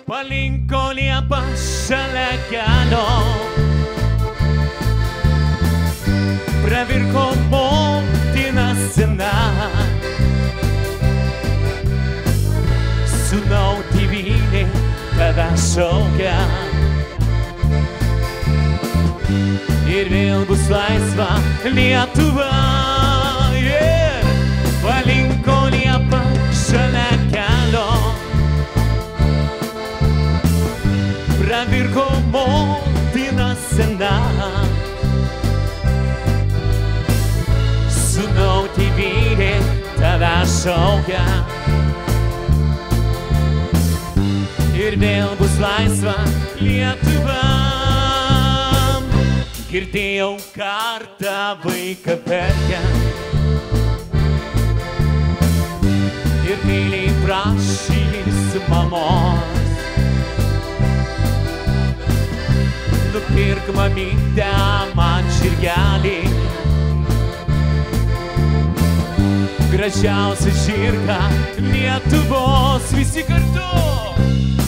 Palinko liepa šalia kelio, pravirko motina sena. Sūnau, tėvynė tave šaukia, ir vėl bus laisva Lietuva. Ir palinko liepa šalia kelio, pravirko motina sena. Sūnau, tėvynė tave šaukia, ir vėl bus laisva Lietuva. Girdėjau kartą vaiką verkiant, ir meiliai prašys mamos. Nupirk, mamyte, man žirgelį, gražiausią žirgą Lietuvos. Visi kartu.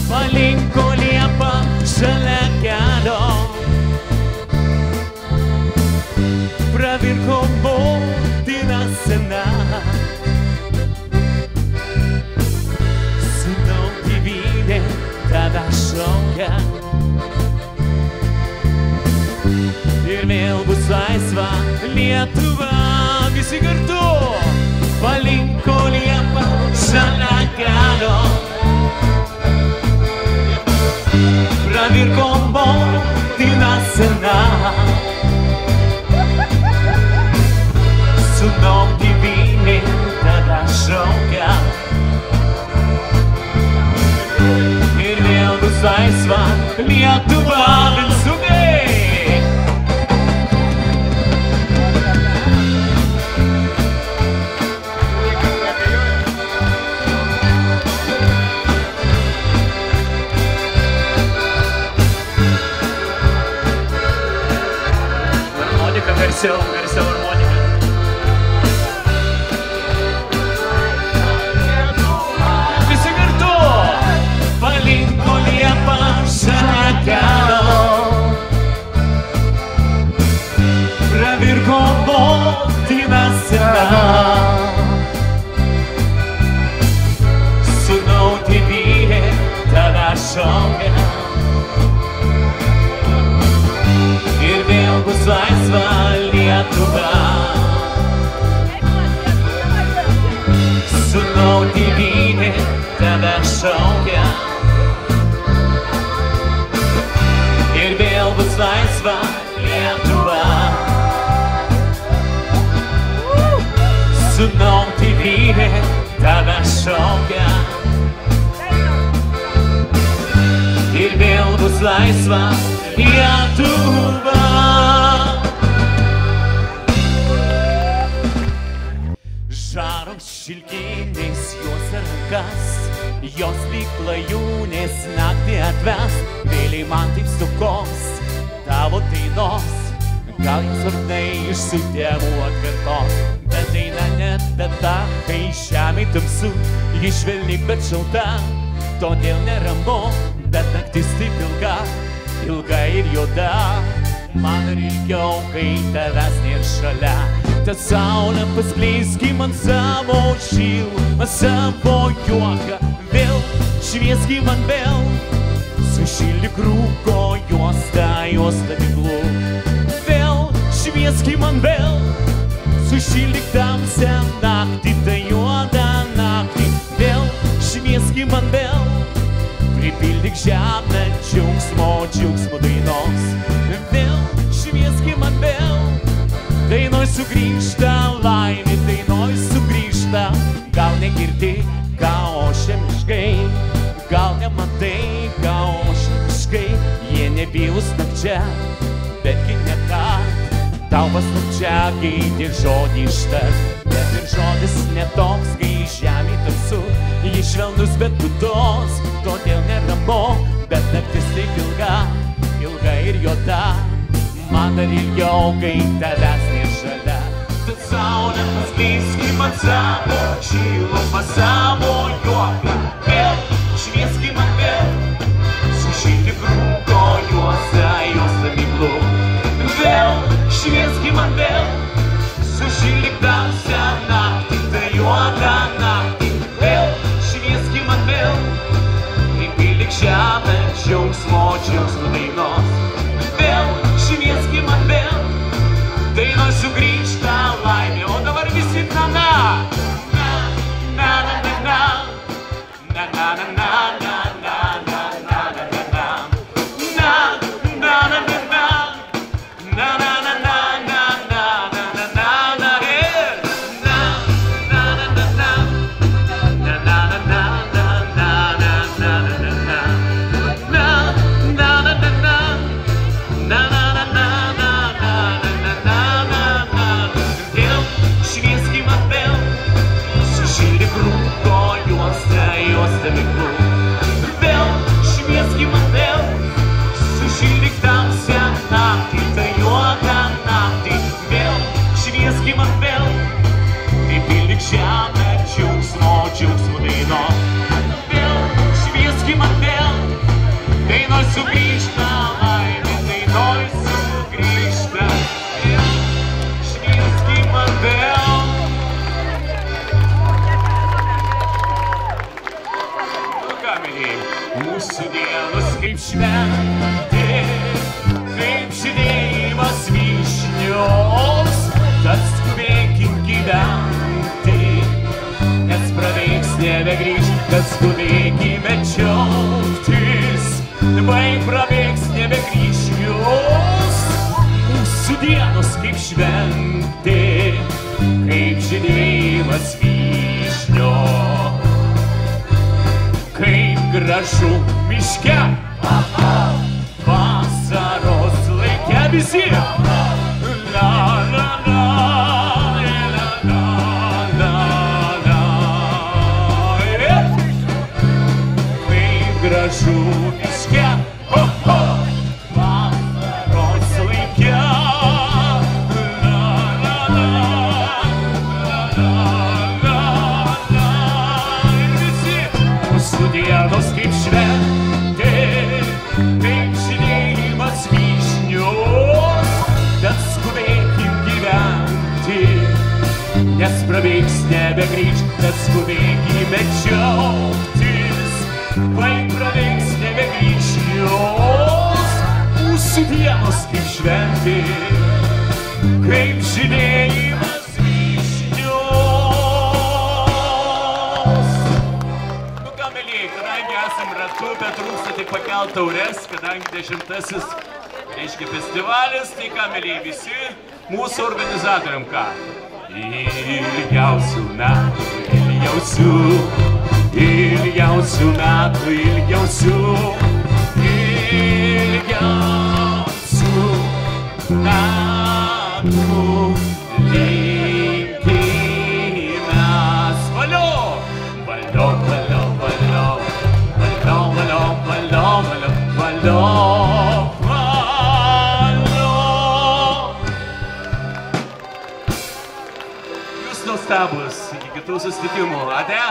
Palinko liepa šalia kelio, pravirko motina sena. Sūnau, tėvynė tave šaukia, ir vėl bus laisva Lietuva. Visi kartu. Palinko liepa šalia kelio, pravirko motina sena. Sūnau, tėvynė tave šaukia, ir vėl bus laisva Lietuva. Bensugai! Garsiau harmonika. Visi kartu. Palinko liepa šalia kelio, pravirko motina sena. Sūnau, tėvynė tave šaukia, ir vėl bus laisva Lietuva. Sūnau, tėvynė tave šaukia, ir vėl bus laisva Lietuva. Sūnau, tėvynė tave šaukia, ir vėl bus laisva Lietuva. Žaros šilkinės jos rankas, jos lyg klajūnės naktį atves. Vėliai man taip sukos tavo dainos, gal jis varnai iš sutėvų atkartos. Bet daina net tada, kai žemė tamsu, ji švelni bet šalta, todėl neramu, bet naktis taip ilga, ilga ir juoda. Man dar ilgiau, kai tavęs nėr šalia. Tad saulė paskleiski man savo šilumą, savo juoką. Vėl švieski man vėl, sušildyk rūko juostą, juostą miglų. Vėl švieski man vėl, sušildyk tamsią naktį, tą juodą naktį. Vėl švieski man vėl, pripildyk žemę džiaugsmo, džiaugsmo dainos. Vėl švieski man vėl, dainoj sugrįžta laimė, dainoj sugrįžta. Gal negirdi, ką ošia miškai, gal nematai, ką ošia miškai. Jie nebylus nakčia, betgi nekart tau paslapčia keitė žodį ištart. Bet ir žodis netoks, kai žemė tamsu, jis švelnus bet būdos, todėl neramu. Bet naktis taip ilga, ilga ir juoda, man dar ilgiau, kai tavęs nėr šalia. Tad saulė paskleiski man savo šilumą, savo juoką. Vėl švieski man vėl, džiaugsmo dainos. Vėl švieski man vėl, dainos sugrįžta laimė. O dabar visi na-na, na-na-na-na, na-na-na-na-na. Vėl švieski man vėl, sušildyk tamsią naktį, tą juodą naktį. Vėl švieski man vėl, pripildyk žemę džiaugsmo dainos. Vėl švieski man vėl, dainoj sugrįžta laimė, dainoj sugrįžta. Vėl švieski man vėl. Mūsų dienos kaip šventė, kaip žydėjimas vyšnios, tad skubėkim gyventi, nes praveiks nebegrįž, tad skubėkime džiaugtis, vai praveiks nebegrįž jos. Mūsų dienos kaip šventė, kaip žydėjimas vyšnios, kaip gražu miške, vasaros laike visi. La la la, la la la la. Kaip gražu miške, vasaros laike. La la la, la la la. Ir visi mūsų dienos kaip šventė, kaip žydėjimas vyšnios, bet skubėkim gyventi, nes praveiks nebegrįž, bet skubėkime džiaugtis, vai praveiks nebegrįž jos. Mūsų dienos kaip šventė, kaip žydėjimas vyšnios. Kadangi esam ratu, bet trūksta tik pakelt taures, kadangi 10-asis, reiškia, festivalis, tai ką, mėlyje, visi mūsų organizatoriam ką? Ilgiausių metų, ilgiausių metų, ilgiausių metų linkimės. Valio! Valio, valio, valio. Valio, valio, valio, valio, valio. Jūs nuostabus, iki kitų susitikimų. Ate?